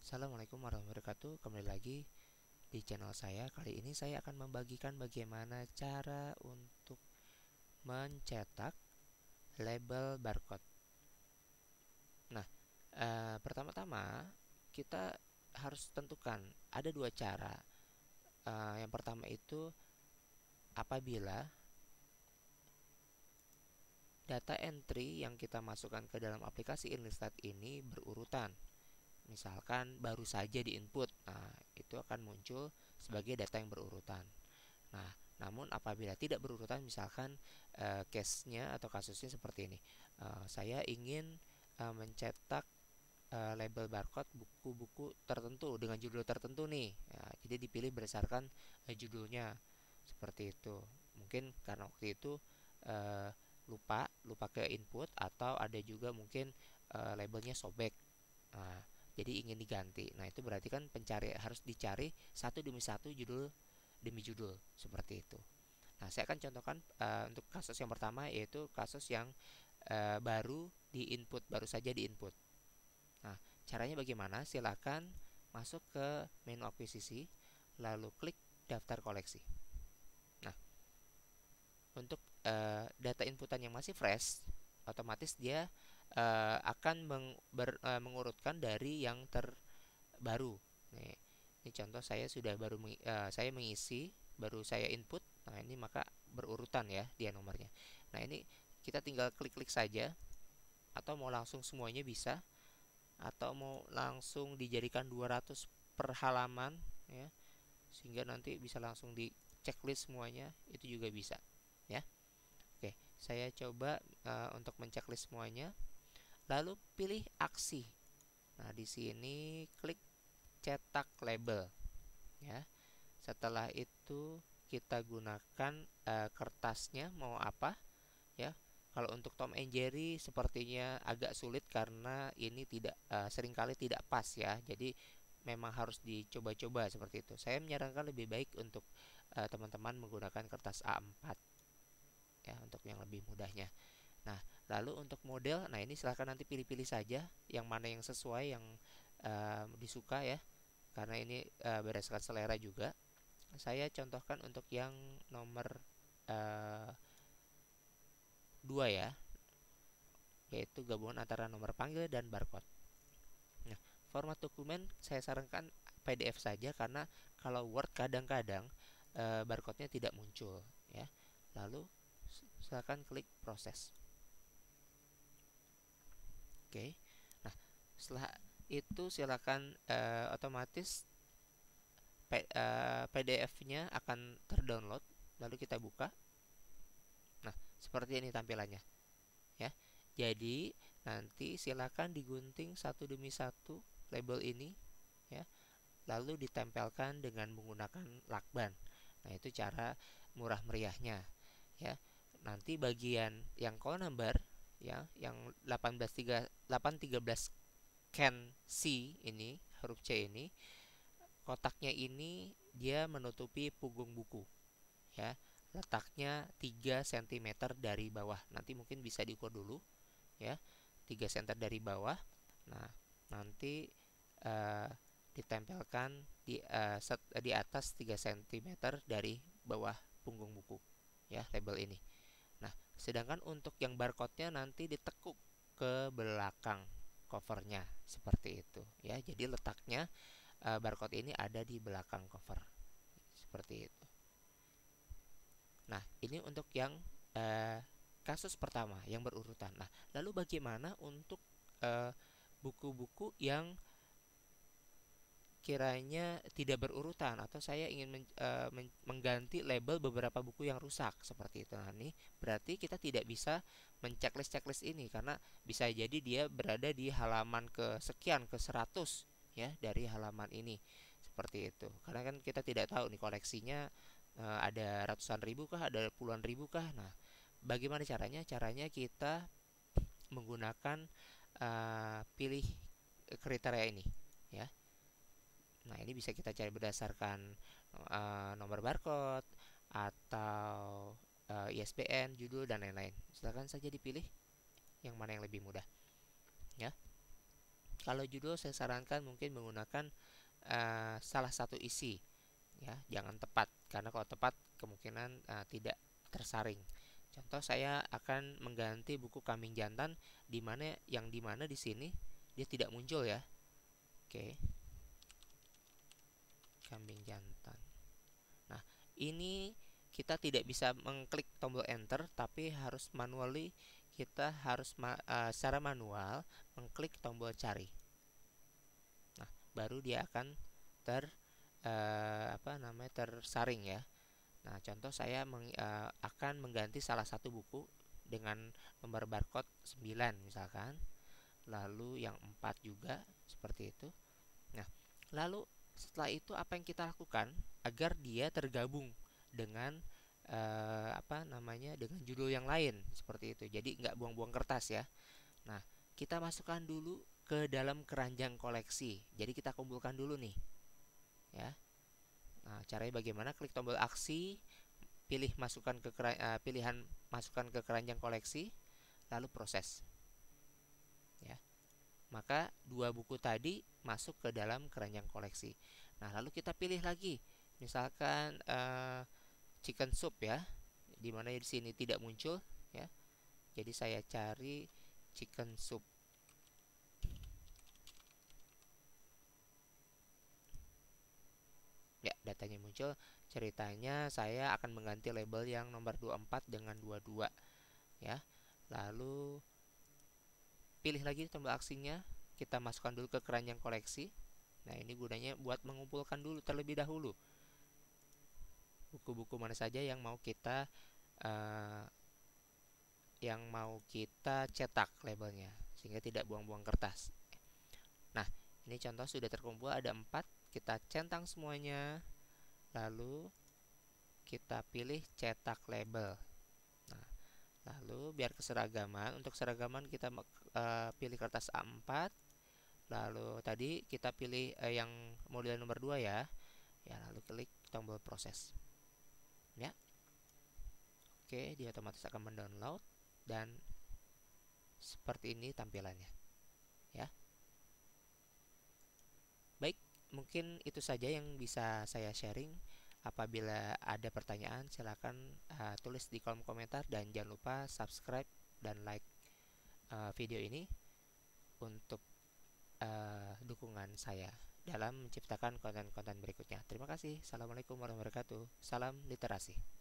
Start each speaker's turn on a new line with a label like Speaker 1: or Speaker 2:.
Speaker 1: Assalamualaikum warahmatullahi wabarakatuh. Kembali lagi di channel saya. Kali ini saya akan membagikan bagaimana cara untuk mencetak label barcode. Nah, pertama-tama kita harus tentukan ada dua cara. Yang pertama itu apabila data entry yang kita masukkan ke dalam aplikasi Enlistat ini berurutan. Misalkan baru saja di input, nah itu akan muncul sebagai data yang berurutan. Nah, namun apabila tidak berurutan, misalkan case-nya atau kasusnya seperti ini, saya ingin mencetak label barcode buku-buku tertentu dengan judul tertentu nih. Ya, jadi dipilih berdasarkan judulnya seperti itu. Mungkin karena waktu itu uh, lupa ke input, atau ada juga mungkin labelnya sobek. Nah, jadi ingin diganti. Nah, itu berarti kan pencari harus dicari satu demi satu, judul demi judul seperti itu. Nah, saya akan contohkan untuk kasus yang pertama, yaitu kasus yang baru saja di input. Nah, caranya bagaimana? Silakan masuk ke menu akuisisi, lalu klik daftar koleksi. Nah, untuk data inputan yang masih fresh, otomatis dia akan mengurutkan dari yang terbaru. Nih, ini contoh saya sudah saya mengisi, baru saya input. Nah, ini maka berurutan ya dia nomornya. Nah, ini kita tinggal klik-klik saja, atau mau langsung semuanya bisa, atau mau langsung dijadikan 200 per halaman ya, sehingga nanti bisa langsung di checklist semuanya, itu juga bisa ya. Oke, saya coba untuk menceklis semuanya, lalu pilih aksi. Nah, di sini klik cetak label ya. Setelah itu kita gunakan kertasnya mau apa ya. Kalau untuk Tom and Jerry sepertinya agak sulit karena ini tidak seringkali tidak pas ya. Jadi memang harus dicoba-coba seperti itu. Saya menyarankan lebih baik untuk teman-teman menggunakan kertas A4 ya, untuk yang lebih mudahnya. Nah, lalu untuk model, nah ini silahkan nanti pilih-pilih saja yang mana yang sesuai, yang disuka ya, karena ini berdasarkan selera juga. Saya contohkan untuk yang nomor 2 ya, yaitu gabungan antara nomor panggil dan barcode. Nah, format dokumen saya sarankan PDF saja, karena kalau Word kadang-kadang barcode-nya tidak muncul ya. Lalu silakan klik proses. Oke. Nah, setelah itu silakan otomatis PDF-nya akan terdownload, lalu kita buka. Nah, seperti ini tampilannya ya. Jadi nanti silakan digunting satu demi satu label ini ya, lalu ditempelkan dengan menggunakan lakban. Nah, itu cara murah meriahnya ya. Nanti bagian yang call number ya, yang 813 can C ini, huruf C ini, kotaknya ini dia menutupi punggung buku ya. Letaknya 3 cm dari bawah. Nanti mungkin bisa diukur dulu ya. 3 cm dari bawah. Nah, nanti uh, ditempelkan di atas 3 cm dari bawah punggung buku ya, label ini. Nah, sedangkan untuk yang barcode-nya nanti ditekuk ke belakang covernya seperti itu ya. Jadi letaknya barcode ini ada di belakang cover seperti itu. Nah, ini untuk yang kasus pertama yang berurutan. Nah, lalu bagaimana untuk buku-buku yang kiranya tidak berurutan, atau saya ingin mengganti label beberapa buku yang rusak seperti itu. Nah, ini berarti kita tidak bisa menceklis-ceklis ini, karena bisa jadi dia berada di halaman ke sekian, ke 100 ya dari halaman ini seperti itu. Karena kan kita tidak tahu nih koleksinya ada ratusan ribu kah, ada puluhan ribu kah. Nah, bagaimana caranya? Caranya kita menggunakan pilih kriteria ini ya. Nah, ini bisa kita cari berdasarkan nomor barcode atau ISBN, judul, dan lain-lain. Silakan saja dipilih yang mana yang lebih mudah ya. Kalau judul saya sarankan mungkin menggunakan salah satu isi, ya, jangan tepat, karena kalau tepat kemungkinan tidak tersaring. Contoh, saya akan mengganti buku Kambing Jantan, di mana di sini dia tidak muncul ya. Oke, Kambing Jantan. Nah, ini kita tidak bisa mengklik tombol enter, tapi harus manually, kita harus secara manual mengklik tombol cari. Nah, baru dia akan tersaring ya. Nah, contoh saya akan mengganti salah satu buku dengan nomor barcode 9 misalkan, lalu yang 4 juga seperti itu. Nah, lalu setelah itu apa yang kita lakukan agar dia tergabung dengan dengan judul yang lain seperti itu. Jadi nggak buang-buang kertas ya. Nah, kita masukkan dulu ke dalam keranjang koleksi. Jadi kita kumpulkan dulu nih, ya. Nah, caranya bagaimana? Klik tombol aksi, pilih pilihan masukkan ke keranjang koleksi, lalu proses. Ya. Maka dua buku tadi masuk ke dalam keranjang koleksi. Nah, lalu kita pilih lagi, misalkan chicken soup ya, dimana di sini tidak muncul ya. Jadi saya cari chicken soup. Ya, datanya muncul. Ceritanya saya akan mengganti label yang nomor 24 dengan 22 ya. Lalu pilih lagi tombol aksinya, kita masukkan dulu ke keranjang koleksi. Nah, ini gunanya buat mengumpulkan dulu terlebih dahulu buku-buku mana saja yang mau kita cetak labelnya, sehingga tidak buang-buang kertas. Nah, ini contoh sudah terkumpul ada 4. Kita centang semuanya, lalu kita pilih cetak label. Nah, lalu biar keseragaman, untuk seragaman kita pilih kertas A4. Lalu tadi kita pilih yang model nomor 2 ya. Ya, lalu klik tombol proses. Ya. Oke, dia otomatis akan mendownload dan seperti ini tampilannya. Ya. Baik, mungkin itu saja yang bisa saya sharing. Apabila ada pertanyaan, silakan tulis di kolom komentar dan jangan lupa subscribe dan like video ini untuk dukungan saya dalam menciptakan konten-konten berikutnya. Terima kasih. Assalamualaikum warahmatullahi wabarakatuh. Salam literasi.